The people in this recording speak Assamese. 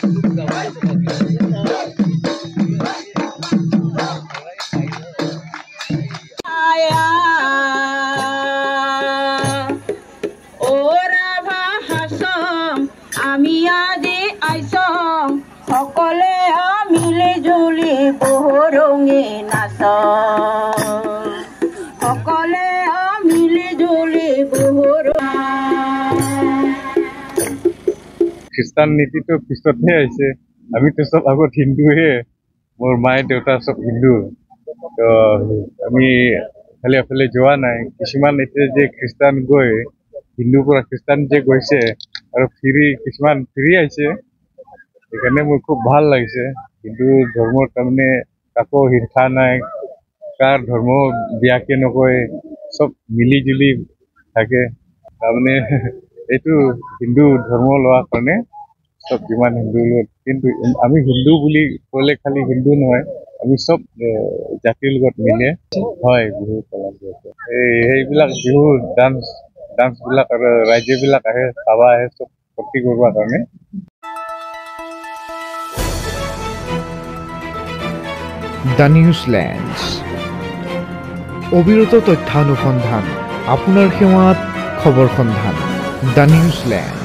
আমি আজি আইসং সকলে মিলি জুলি বহু ৰঙে নাচ সকলে মিলি জুলি বহু খ্ৰীষ্টান নীতিটো পিছতহে আহিছে আমিতো চব আগত হিন্দুহে মোৰ মায়ে দেউতা চব হিন্দু তো আমি এফালে এফালে যোৱা নাই কিছুমান এতিয়া যে খ্ৰীষ্টান গৈ হিন্দুৰ পৰা খ্ৰীষ্টান যে গৈছে আৰু কিছুমান ফিৰি আহিছে সেইকাৰণে মোৰ খুব ভাল লাগিছে হিন্দু ধৰ্মৰ তাৰমানে কাকো হিংসা নাই কাৰ ধৰ্ম বিয়াকে নকয় চব মিলি জুলি থাকে তাৰমানে এইটো হিন্দু ধৰ্ম লোৱাৰ কাৰণে চব যিমান হিন্দু কিন্তু আমি হিন্দু বুলি ক'লে খালি হিন্দু নহয় আমি চব জাতিৰ লগত মিলে হয় বিহু পালন কৰিছে সেইবিলাক বিহু ডান্সবিলাক আৰু ৰাজ্যবিলাক আহে চাব আহে চব ভক্তি কৰিবৰ কাৰণে দ্য নিউজলেণ্ডছ অবিৰত তথ্যানুসন্ধান আপোনাৰ সেৱাত খবৰ সন্ধান দ্য নিউজলেণ্ড